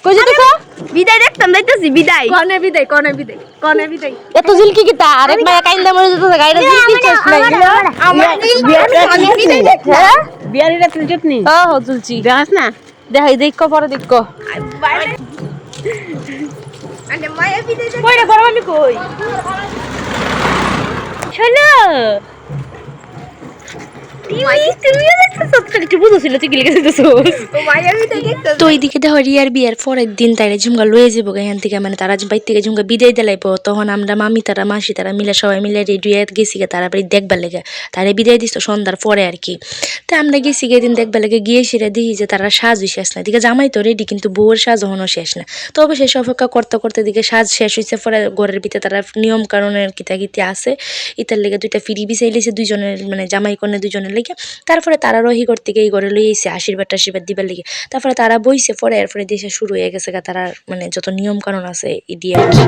কই যেতেছো? বিদায় দেখতাম যাইতেছি বিদায়। কোনে বিদায় কোনে বিদায় কোনে বিদায়? এত ঝিলকি কি তা আরেক মায়া কাইন্দা মরে যেতেছে গাইরা ঝিলকি চাস নাই। আমার আমি বিদায় দেখতাম। হ্যাঁ বিয়ারিটা তুলছত নি ও চলছি দেখাস না দেখাই দেখো পরে দেখো। আরে মায়া বিদায় দেখ। কই রে গরম আমি কই শোনো তুমিও দেখতেছো তো একটু বুঝছিল তুই গিলে গেছিস ও মায়া বিদায় দেখতে। তো এইদিকে দেখো রিয়ার বিয়ার পরের দিন তাইরে ঝুমকা লয়ে যাবো এখান থেকে মানে তারা বাইর থেকে ঝুমকা বিদায় দিলাইবো তখন আমরা মামি তারা মাসি তারা মিলে সবাই মিলে রেডি হয়ে গেছি গে তারা বাড়ি দেখবার লেগে তারা বিদায় দিস সন্ধ্যার পরে আর কি। তো আমরা গেছি গে দিন দেখবার লেগে গিয়ে সেরে দেখি যে তারা সাজই শেষ না এদিকে জামাই তো রেডি কিন্তু বউয়ের সাজ হনো শেষ না। তো অবশেষ অপেক্ষা করতে করতে দিকে সাজ শেষ হয়েছে পরে ঘরের ভিতরে তারা নিয়ম কারণের কিতাকিতি আছে ইতার লেগে দুইটা ফিরি বিছাই লেছে দুইজনের মানে জামাই কনে দুজনের লেগে। তারপরে তারা রহি করতে গিয়ে এই ঘরে লই আইছে আশীর্বাদ দিবার লেগে। তারপরে তারা বইছে পরে এরপরে দেশে শুরু হয়ে গেছে তারা মানে যত নিয়ম কানুন আছে ইডি আর কি।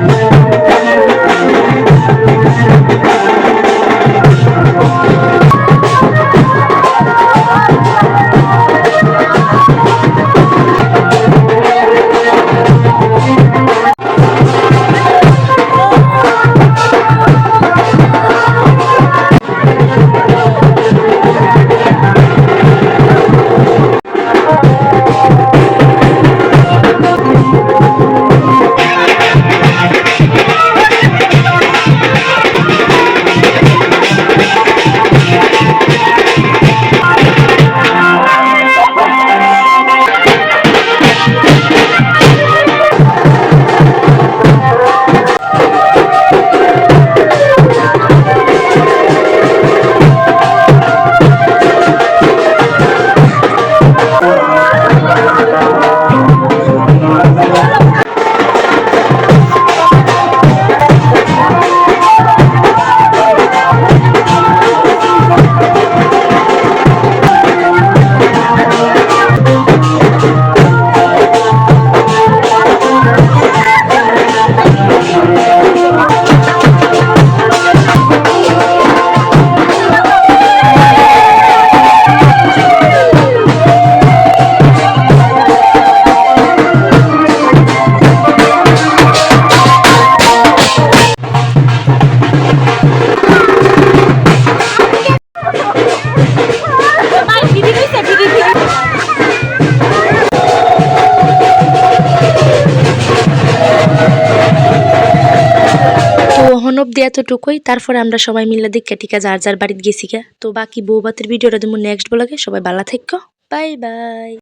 অবধি এতটুকুই। তারপরে আমরা সবাই মিলে দেখে টিকা যার যার বাড়িতে গেছি গা। তো বাকি বউ বাতের ভিডিওটা তুমি নেক্সট ব্লগে সবাই ভালো থাকো। Bye bye.